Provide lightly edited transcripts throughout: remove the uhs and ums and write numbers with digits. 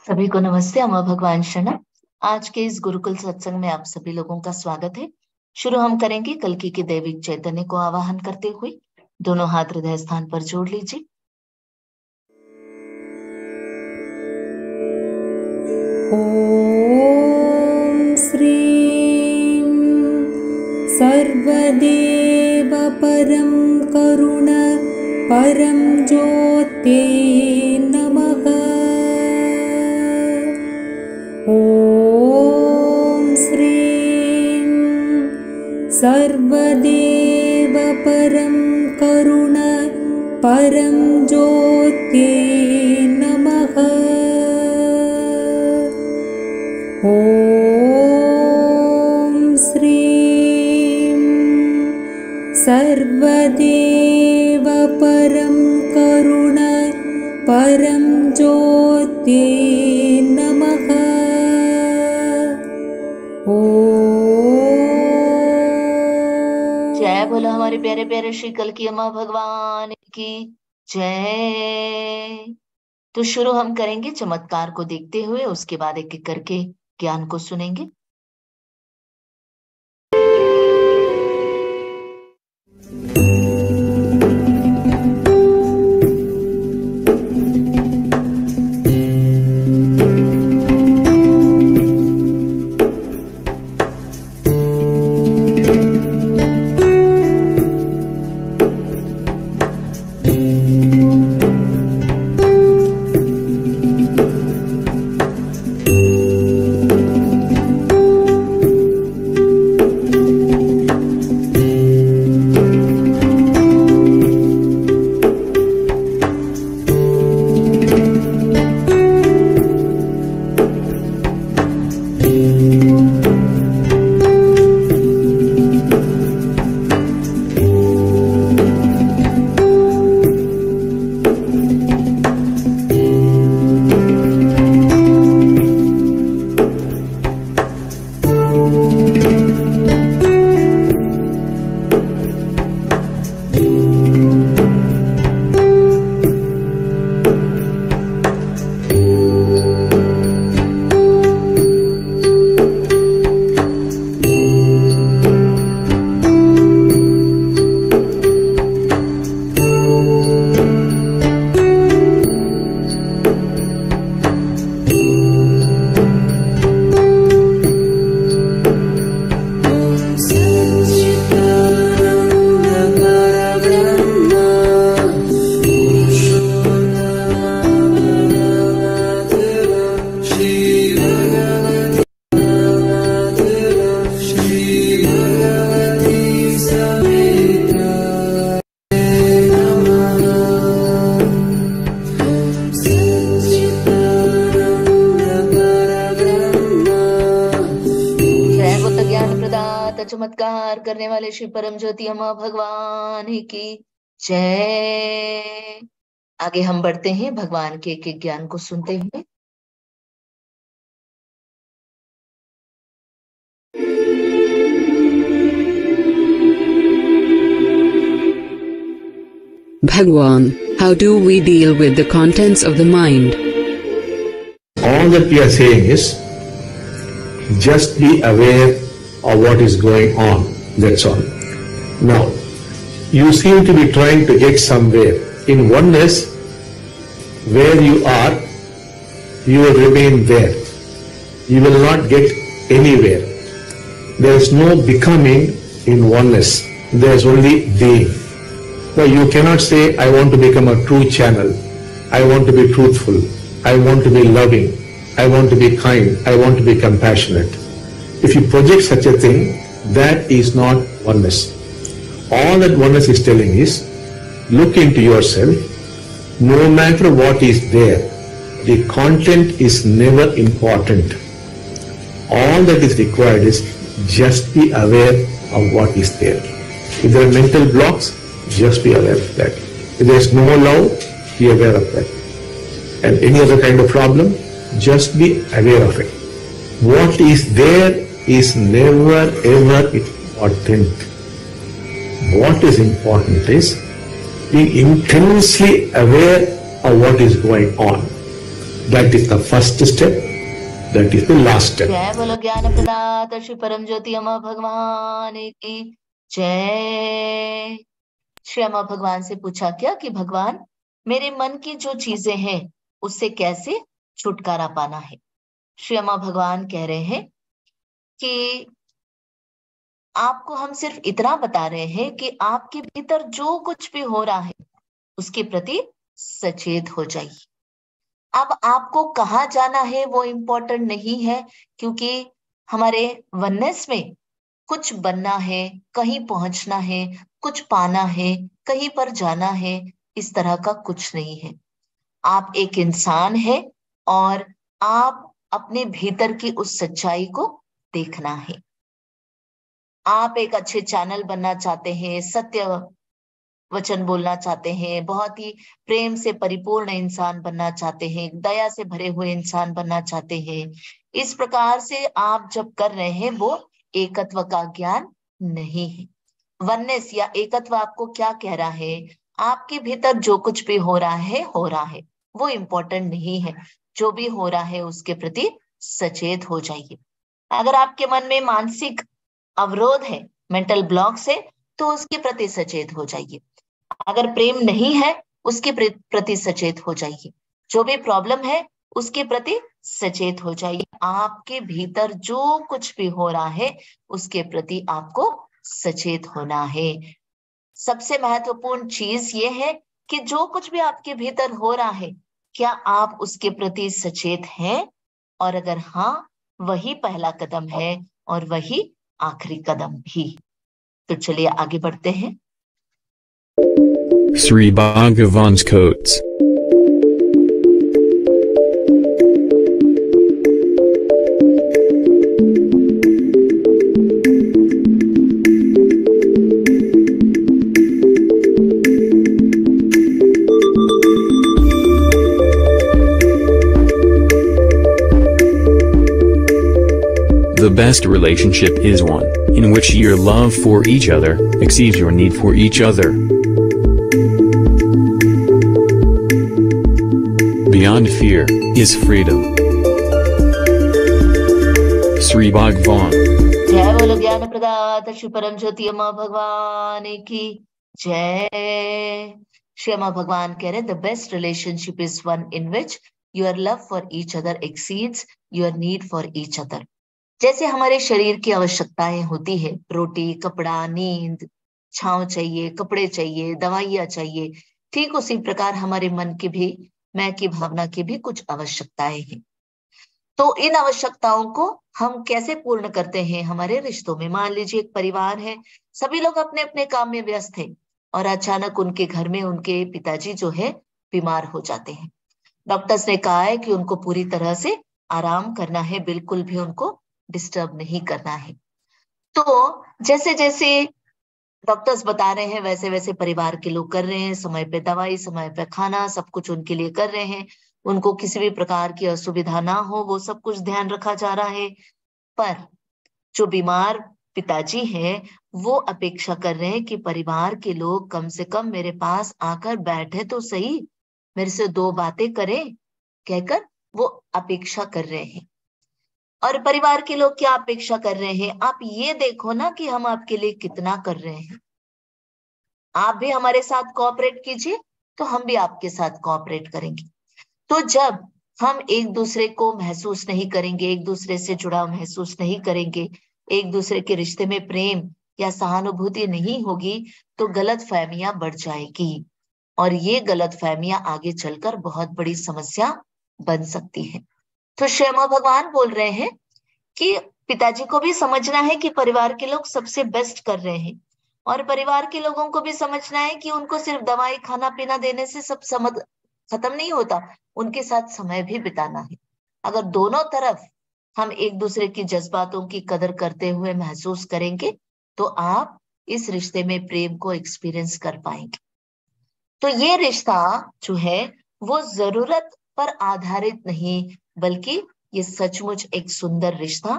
सभी को नमस्ते। अम्मा भगवान शरणम। आज के इस गुरुकुल सत्संग में आप सभी लोगों का स्वागत है। शुरू हम करेंगे कल्कि के दैविक चैतन्य को आवाहन करते हुए। दोनों हाथ हृदय स्थान पर जोड़ लीजिए। ॐ श्रीं सर्वदेव परं करुण परं ज्योते नमः। ॐ श्रीं सर्वदेव परं करुण परं ज्योते नमः। ॐ श्रीं सर्वदेव परं करुण परं ज्योते नमः। जय बोलो हमारे प्यारे प्यारे श्री कल्कि अम्मा भगवान की जय। तो शुरू हम करेंगे चमत्कार को देखते हुए, उसके बाद एक एक करके ज्ञान को सुनेंगे। चमत्कार करने वाले श्री परम ज्योति अम्मा भगवान की जय। आगे हम बढ़ते हैं भगवान के एक एक ज्ञान को सुनते हुए। Bhagwan, how do we deal with the contents of the mind? All that we are saying is just be aware of what is going on, that's all. Now, you seem to be trying to get somewhere. In oneness, where you are, you will remain there. You will not get anywhere. There is no becoming in oneness. There is only being. Now, you cannot say, I want to become a true channel. I want to be truthful. I want to be loving. I want to be kind. I want to be compassionate. If you project such a thing, that is not oneness. All that oneness is telling is, look into yourself. No matter what is there, the content is never important. All that is required is just be aware of what is there. If there are mental blocks, just be aware of that. If there is no love, be aware of that. And any other kind of problem, just be aware of it. What is there is never ever important. What is important is being intensely aware of what is going on. That is the first step. That is the last step. जय बोलो ज्ञान प्रदाता श्री परम ज्योति अमर भगवान की जय। श्री अमर भगवान से पूछा क्या कि भगवान मेरे मन की जो चीजें हैं उससे कैसे छुटकारा पाना है। श्री अमर भगवान कह रहे हैं कि आपको हम सिर्फ इतना बता रहे हैं कि आपके भीतर जो कुछ भी हो रहा है उसके प्रति सचेत हो जाइए। अब आपको कहाँ जाना है वो इम्पोर्टेंट नहीं है, क्योंकि हमारे वननेस में कुछ बनना है, कहीं पहुंचना है, कुछ पाना है, कहीं पर जाना है, इस तरह का कुछ नहीं है। आप एक इंसान है और आप अपने भीतर की उस सच्चाई को देखना है। आप एक अच्छे चैनल बनना चाहते हैं, सत्य वचन बोलना चाहते हैं, बहुत ही प्रेम से परिपूर्ण इंसान बनना चाहते हैं, दया से भरे हुए इंसान बनना चाहते हैं। इस प्रकार से आप जब कर रहे हैं वो एकत्व का ज्ञान नहीं है। वननेस या एकत्व आपको क्या कह रहा है? आपके भीतर जो कुछ भी हो रहा है वो इम्पोर्टेंट नहीं है। जो भी हो रहा है उसके प्रति सचेत हो जाइए। अगर आपके मन में मानसिक अवरोध है, मेंटल ब्लॉक्स है, तो उसके प्रति सचेत हो जाइए। अगर प्रेम नहीं है उसके प्रति सचेत हो जाइए। जो भी प्रॉब्लम है उसके प्रति सचेत हो जाइए। आपके भीतर जो कुछ भी हो रहा है उसके प्रति आपको सचेत होना है। सबसे महत्वपूर्ण चीज ये है कि जो कुछ भी आपके भीतर हो रहा है, क्या आप उसके प्रति सचेत हैं? और अगर हाँ, वही पहला कदम है और वही आखिरी कदम भी। तो चलिए आगे बढ़ते हैं। Sri Bhagavan's quotes. The best relationship is one in which your love for each other exceeds your need for each other. Beyond fear is freedom. Sri Bhagavan. जय बोलो ज्ञान प्रदाता श्री परम ज्योति अम्मा भगवान की जय। श्री अम्मा भगवान कह रहे the best relationship is one in which your love for each other exceeds your need for each other. जैसे हमारे शरीर की आवश्यकताएं होती है, रोटी, कपड़ा, नींद, छांव चाहिए, कपड़े चाहिए, दवाइयां चाहिए, ठीक उसी प्रकार हमारे मन की भी, मैं की भावना की भी कुछ आवश्यकताएं हैं। तो इन आवश्यकताओं को हम कैसे पूर्ण करते हैं हमारे रिश्तों में? मान लीजिए एक परिवार है, सभी लोग अपने अपने काम में व्यस्त हैं और अचानक उनके घर में उनके पिताजी जो है बीमार हो जाते हैं। डॉक्टर्स ने कहा है कि उनको पूरी तरह से आराम करना है, बिल्कुल भी उनको डिस्टर्ब नहीं करना है। तो जैसे जैसे डॉक्टर्स बता रहे हैं वैसे वैसे परिवार के लोग कर रहे हैं। समय पे दवाई, समय पे खाना, सब कुछ उनके लिए कर रहे हैं। उनको किसी भी प्रकार की असुविधा ना हो वो सब कुछ ध्यान रखा जा रहा है। पर जो बीमार पिताजी हैं वो अपेक्षा कर रहे हैं कि परिवार के लोग कम से कम मेरे पास आकर बैठे तो सही, मेरे से दो बातें करें, कहकर वो अपेक्षा कर रहे हैं। और परिवार के लोग क्या अपेक्षा कर रहे हैं? आप ये देखो ना कि हम आपके लिए कितना कर रहे हैं। आप भी हमारे साथ कोऑपरेट कीजिए तो हम भी आपके साथ कोऑपरेट करेंगे। तो जब हम एक दूसरे को महसूस नहीं करेंगे, एक दूसरे से जुड़ाव महसूस नहीं करेंगे, एक दूसरे के रिश्ते में प्रेम या सहानुभूति नहीं होगी, तो गलतफहमियां बढ़ जाएगी और ये गलतफहमियां आगे चलकर बहुत बड़ी समस्या बन सकती है। तो श्यामा भगवान बोल रहे हैं कि पिताजी को भी समझना है कि परिवार के लोग सबसे बेस्ट कर रहे हैं और परिवार के लोगों को भी समझना है कि उनको सिर्फ दवाई, खाना पीना देने से सब खत्म नहीं होता, उनके साथ समय भी बिताना है। अगर दोनों तरफ हम एक दूसरे की जज्बातों की कदर करते हुए महसूस करेंगे तो आप इस रिश्ते में प्रेम को एक्सपीरियंस कर पाएंगे। तो ये रिश्ता जो है वो जरूरत पर आधारित नहीं, बल्कि ये सचमुच एक सुंदर रिश्ता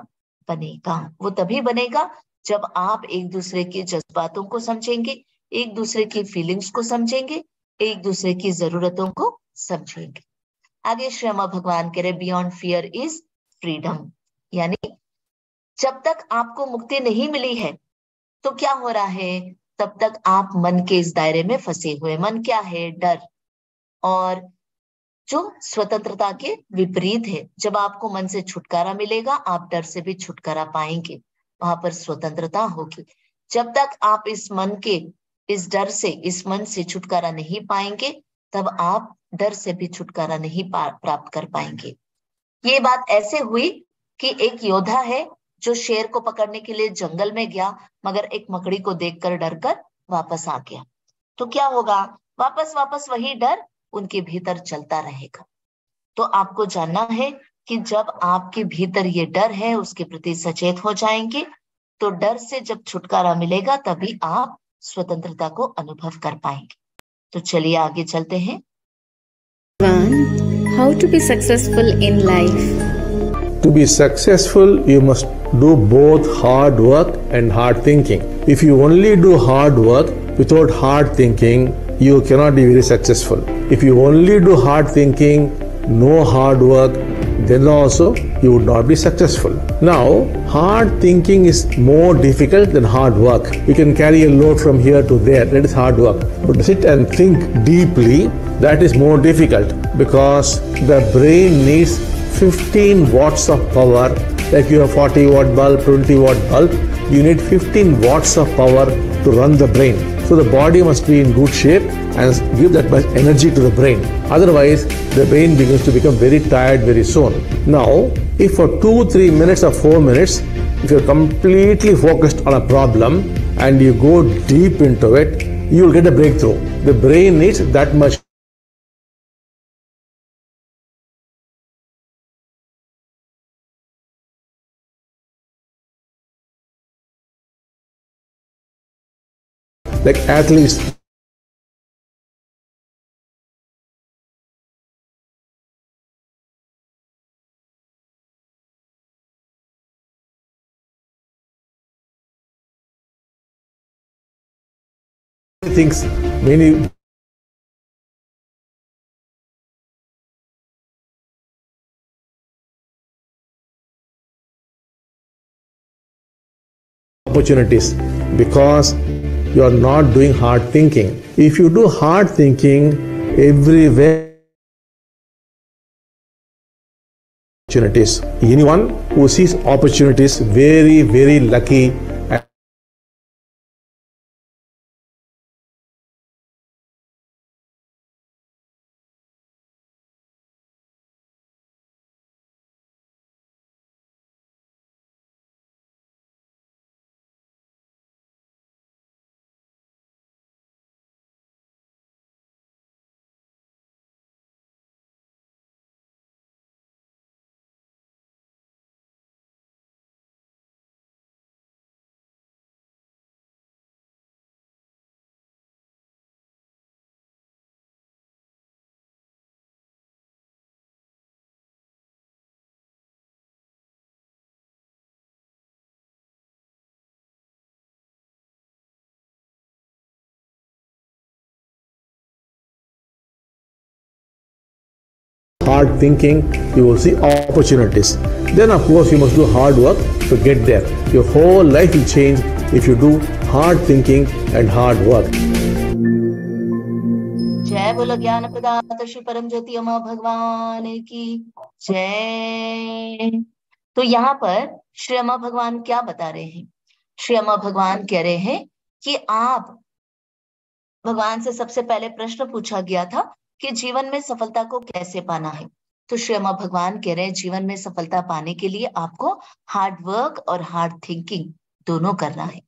बनेगा। वो तभी बनेगा जब आप एक दूसरे के जज्बातों को समझेंगे, एक दूसरे की फीलिंग्स को समझेंगे, एक दूसरे की जरूरतों को समझेंगे। आगे श्री अम्मा भगवान कह रहे बियॉन्ड फियर इज फ्रीडम, यानी जब तक आपको मुक्ति नहीं मिली है तो क्या हो रहा है, तब तक आप मन के इस दायरे में फंसे हुए। मन क्या है? डर, और जो स्वतंत्रता के विपरीत है। जब आपको मन से छुटकारा मिलेगा आप डर से भी छुटकारा पाएंगे, वहां पर स्वतंत्रता होगी। जब तक आप इस मन के इस डर से, इस मन से छुटकारा नहीं पाएंगे, तब आप डर से भी छुटकारा नहीं प्राप्त कर पाएंगे। ये बात ऐसे हुई कि एक योद्धा है जो शेर को पकड़ने के लिए जंगल में गया, मगर एक मकड़ी को देखकर डरकर वापस आ गया। तो क्या होगा? वापस वापस वही डर उनके भीतर चलता रहेगा। तो आपको जानना है कि जब आपके भीतर ये डर है उसके प्रति सचेत हो जाएंगे, तो डर से जब छुटकारा मिलेगा तभी आप स्वतंत्रता को अनुभव कर पाएंगे। तो चलिए आगे चलते हैं। How to be successful in life? To be successful, you must do both hard work and hard thinking. If you only do hard work without hard thinking, you cannot be very successful. If you only do hard thinking, no hard work, then also you would not be successful. Now, hard thinking is more difficult than hard work. You can carry a load from here to there, that is hard work. But to sit and think deeply, that is more difficult, because the brain needs 15 watts of power. Like you have 40 watt bulb, 20 watt bulb, you need 15 watts of power to run the brain. So the body must be in good shape and give that much energy to the brain. Otherwise, the brain begins to become very tired very soon. Now, if for 2-3 minutes or 4 minutes, if you're completely focused on a problem and you go deep into it, you will get a breakthrough. The brain needs that much. Like athletes, thinks many opportunities because you are not doing hard thinking. If you do hard thinking, everywhere opportunities. Anyone who sees opportunities very, very lucky. Hard thinking, you will see opportunities. Then of course you must do hard work to get there. Your whole life will change if you do hard thinking and hard work. जय बोलो ज्ञान प्रदाता श्री परम ज्योति अम्मा भगवान की जय। तो यहाँ पर श्री अम्मा भगवान क्या बता रहे हैं? श्री अम्मा भगवान कह रहे हैं कि आप, भगवान से सबसे पहले प्रश्न पूछा गया था कि जीवन में सफलता को कैसे पाना है। तो श्री अम्मा भगवान कह रहे हैं जीवन में सफलता पाने के लिए आपको हार्ड वर्क और हार्ड थिंकिंग दोनों करना है।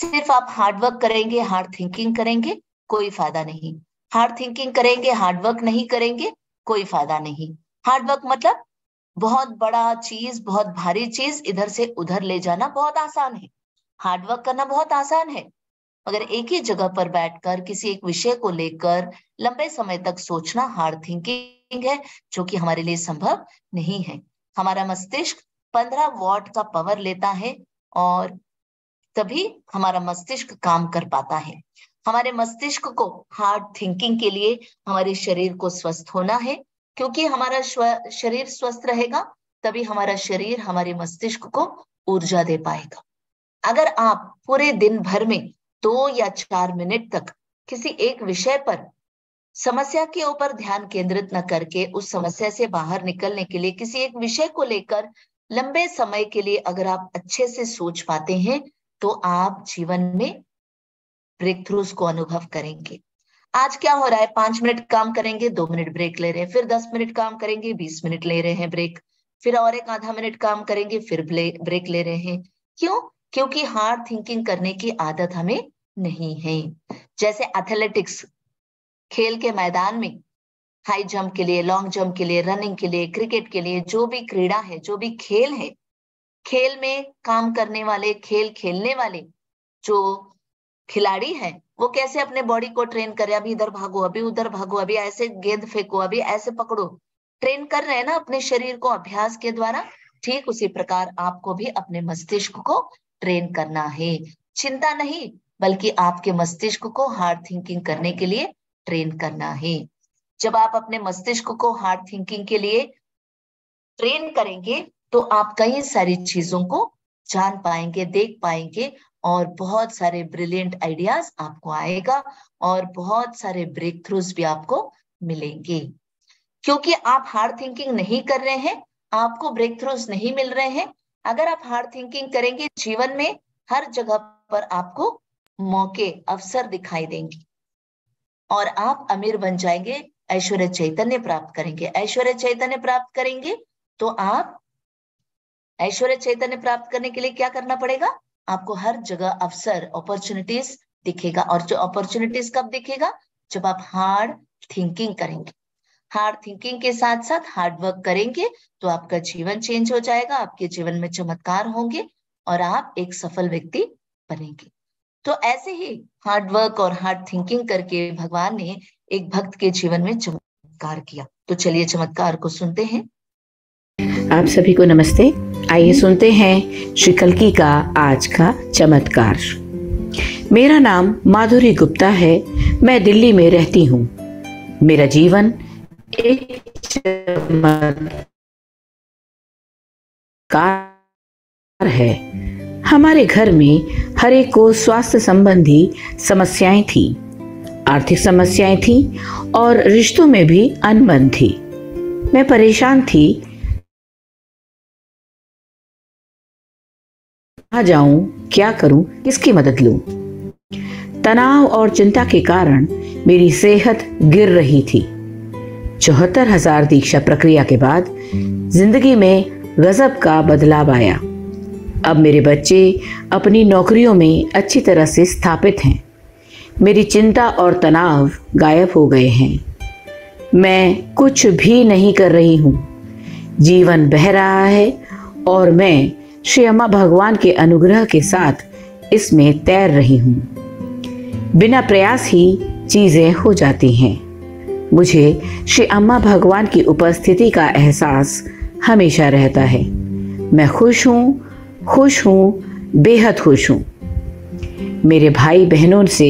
सिर्फ आप हार्ड वर्क करेंगे, हार्ड थिंकिंग करेंगे, कोई फायदा नहीं। हार्ड थिंकिंग करेंगे, हार्ड वर्क नहीं करेंगे, कोई फायदा नहीं। हार्ड वर्क मतलब बहुत बड़ा चीज, बहुत भारी चीज इधर से उधर ले जाना बहुत आसान है। हार्ड वर्क करना बहुत आसान है, मगर एक ही जगह पर बैठकर किसी एक विषय को लेकर लंबे समय तक सोचना हार्ड थिंकिंग है, जो कि हमारे लिए संभव नहीं है। हमारा मस्तिष्क 15 वॉट का पावर लेता है और तभी हमारा मस्तिष्क काम कर पाता है। हमारे मस्तिष्क को हार्ड थिंकिंग के लिए हमारे शरीर को स्वस्थ होना है, क्योंकि हमारा शरीर स्वस्थ रहेगा तभी हमारा शरीर हमारे मस्तिष्क को ऊर्जा दे पाएगा। अगर आप पूरे दिन भर में 2 या 4 मिनट तक किसी एक विषय पर समस्या के ऊपर ध्यान केंद्रित न करके उस समस्या से बाहर निकलने के लिए किसी एक विषय को लेकर लंबे समय के लिए अगर आप अच्छे से सोच पाते हैं तो आप जीवन में ब्रेक थ्रूज को अनुभव करेंगे। आज क्या हो रहा है, 5 मिनट काम करेंगे, 2 मिनट ब्रेक ले रहे हैं, फिर 10 मिनट काम करेंगे, 20 मिनट ले रहे हैं ब्रेक, फिर और एक आधा मिनट काम करेंगे, फिर ब्रेक ले रहे हैं। क्यों? क्योंकि हार्ड थिंकिंग करने की आदत हमें नहीं है। जैसे एथलेटिक्स, खेल के मैदान में हाई जंप के लिए, लॉन्ग जंप के लिए, रनिंग के लिए, क्रिकेट के लिए, जो भी क्रीड़ा है, जो भी खेल है, खेल में काम करने वाले, खेल खेलने वाले जो खिलाड़ी हैं वो कैसे अपने बॉडी को ट्रेन करे, अभी इधर भागो, अभी उधर भागो, अभी ऐसे गेंद फेंको, अभी ऐसे पकड़ो, ट्रेन कर रहे हैं ना अपने शरीर को अभ्यास के द्वारा। ठीक उसी प्रकार आपको भी अपने मस्तिष्क को ट्रेन करना है। चिंता नहीं, बल्कि आपके मस्तिष्क को हार्ड थिंकिंग करने के लिए ट्रेन करना है। जब आप अपने मस्तिष्क को हार्ड थिंकिंग के लिए ट्रेन करेंगे तो आप कई सारी चीजों को जान पाएंगे, देख पाएंगे और बहुत सारे ब्रिलियंट आइडियाज आपको आएगा और बहुत सारे ब्रेक थ्रूज भी आपको मिलेंगे। क्योंकि आप हार्ड थिंकिंग नहीं कर रहे हैं, आपको ब्रेक थ्रूज नहीं मिल रहे हैं। अगर आप हार्ड थिंकिंग करेंगे, जीवन में हर जगह पर आपको मौके, अवसर दिखाई देंगे और आप अमीर बन जाएंगे, ऐश्वर्य चैतन्य प्राप्त करेंगे। ऐश्वर्य चैतन्य प्राप्त करेंगे तो आप ऐश्वर्य चैतन्य प्राप्त करने के लिए क्या करना पड़ेगा? आपको हर जगह अवसर, अपॉर्चुनिटीज दिखेगा। और जो अपॉर्चुनिटीज कब दिखेगा? जब आप हार्ड थिंकिंग करेंगे। हार्ड थिंकिंग के साथ साथ हार्ड वर्क करेंगे तो आपका जीवन चेंज हो जाएगा, आपके जीवन में चमत्कार होंगे और आप एक सफल व्यक्ति बनेंगे। तो ऐसे ही हार्ड वर्क और हार्ड थिंकिंग करके भगवान ने एक भक्त के जीवन में चमत्कार किया। तो चलिए चमत्कार को सुनते हैं। आप सभी को नमस्ते। आइए सुनते हैं श्री कल्की का आज का चमत्कार। मेरा नाम माधुरी गुप्ता है, मैं दिल्ली में रहती हूँ। मेरा जीवन एक चमत्कार है। हमारे घर में हर एक को स्वास्थ्य संबंधी समस्याएं थी, आर्थिक समस्याएं थी और रिश्तों में भी अनबन थी। मैं परेशान थी, कहाँ जाऊं, क्या करूं, किसकी मदद लूं। तनाव और चिंता के कारण मेरी सेहत गिर रही थी। 74,000 दीक्षा प्रक्रिया के बाद जिंदगी में गजब का बदलाव आया। अब मेरे बच्चे अपनी नौकरियों में अच्छी तरह से स्थापित हैं। मेरी चिंता और तनाव गायब हो गए हैं। मैं कुछ भी नहीं कर रही हूँ। जीवन बह रहा है और मैं श्री अम्मा भगवान के अनुग्रह के साथ इसमें तैर रही हूँ। बिना प्रयास ही चीजें हो जाती हैं। मुझे श्री अम्मा भगवान की उपस्थिति का एहसास हमेशा रहता है। मैं खुश हूँ, बेहद खुश हूँ। मेरे भाई बहनों से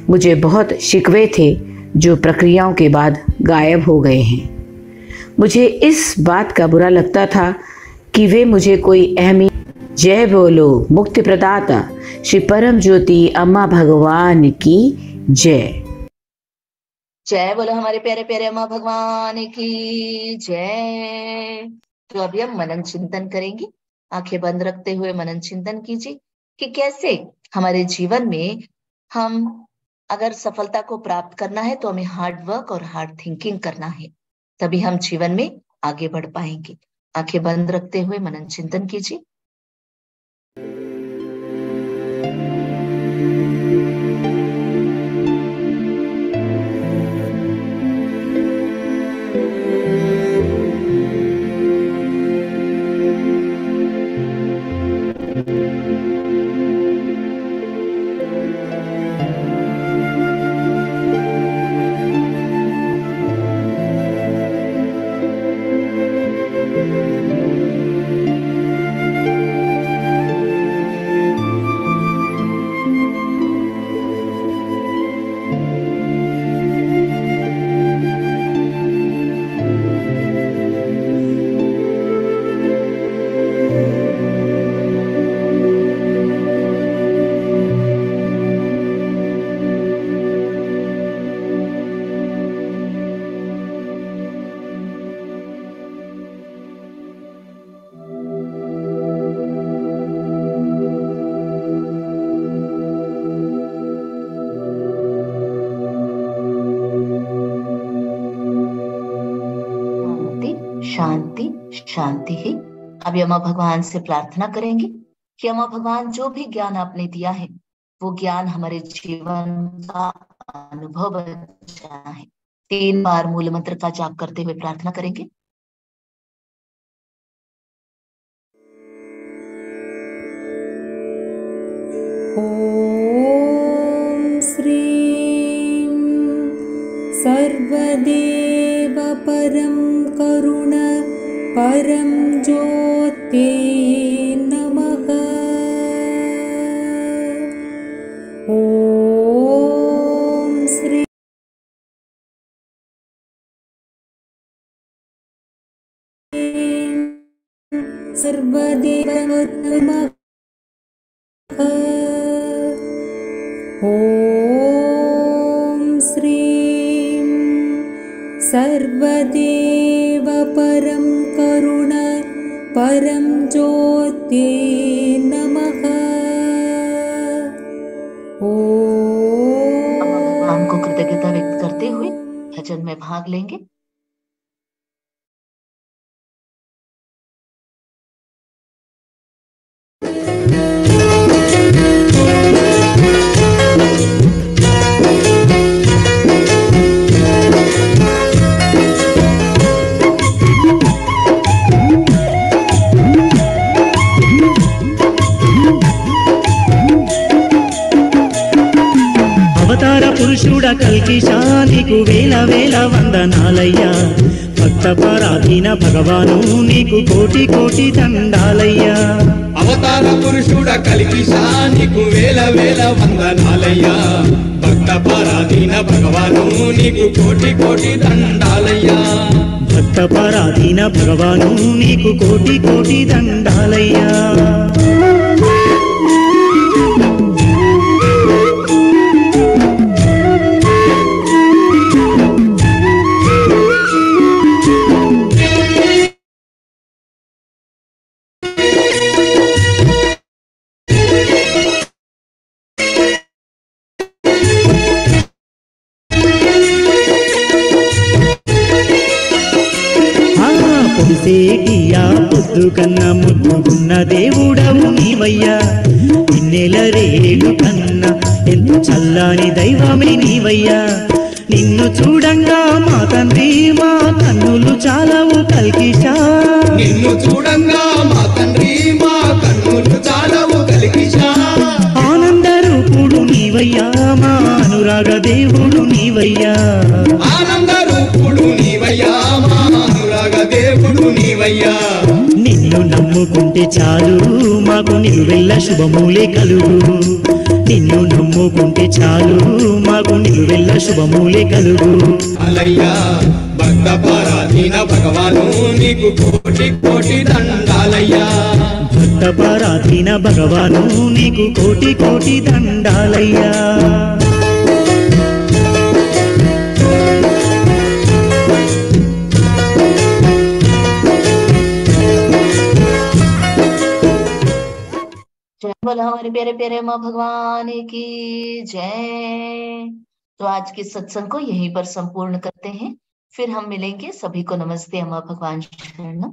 मुझे बहुत शिकवे थे जो प्रक्रियाओं के बाद गायब हो गए हैं। मुझे इस बात का बुरा लगता था कि वे मुझे कोई अहमियत। जय बोलो मुक्ति प्रदाता श्री परम ज्योति अम्मा भगवान की जय। जय बोलो हमारे प्यारे प्यारे अम्मा भगवान की जय। तो अभी हम मनन चिंतन करेंगे। आंखें बंद रखते हुए मनन चिंतन कीजिए कि कैसे हमारे जीवन में हम अगर सफलता को प्राप्त करना है तो हमें हार्ड वर्क और हार्ड थिंकिंग करना है, तभी हम जीवन में आगे बढ़ पाएंगे। आंखें बंद रखते हुए मनन चिंतन कीजिए। शांति शांति ही। अब यमा भगवान से प्रार्थना करेंगे कि यमा भगवान जो भी ज्ञान आपने दिया है वो ज्ञान हमारे जीवन का अनुभव बन जाना है। 3 बार मूल मंत्र का जाप करते हुए प्रार्थना करेंगे। ॐ श्रीं सर्वदेव परं करुण परं ज्योते नमः। ॐ श्री सर्वदेव नमः। ॐ श्रीं सर्वदेव परं करुण परं ज्योते नमः। भगवान को कृतज्ञता व्यक्त करते हुए भजन में भाग लेंगे। అవతార పురుషుడ కల్కిషా నీకు వేల వేల వందనాలయ్యా, భక్త పరాధీన భగవాను నీకు కోటి కోటి దండాలయ్యా। అవతార పురుషుడ కల్కిషా నీకు వేల వేల వందనాలయ్యా, భక్త పరాధీన భగవాను నీకు కోటి కోటి దండాలయ్యా। భక్త పరాధీన భగవాను నీకు కోటి కోటి దండాలయ్యా। పొడిసేటియా పొద్దు కన్నా ముద్దుకున్న దేవుడవు నీవయ్యా, ఇన్నెల రేడు కన్నా ఎంతో చల్లని దైవమే నీవయ్యా। నిన్ను చూడంగా మా తండ్రి మా కన్నులు చాలవు కల్కిషా, నిన్ను చూడంగా మా తండ్రి మా కన్నులు చాలవు కల్కిషా। ఆనంద రూపుడు నీవయ్యా మా అనురాగ దేవుడు నీవయ్యా, ఆనంద రూపుడు నీవయ్యా మా అనురాగ దేవుడు నీవయ్యా। నిన్ను నమ్ముకుంటే చాలు మాకు నిలువెల్ల శుభమూలే కలుగు, నిన్ను నమ్ముకుంటే చాలు మాకు నిలువెల్ల శుభమూలే కలుగు। అలయ్యా భక్త పరాధీన భగవాను నీకు కోటి కోటి దండాలయ్యా, భక్త పరాధీన భగవాను నీకు కోటి కోటి దండాలయ్యా। जय बोला हमारे प्यारे प्यारे माँ भगवान की जय। तो आज के सत्संग को यहीं पर संपूर्ण करते हैं, फिर हम मिलेंगे। सभी को नमस्ते। अम्मा भगवान शरणम।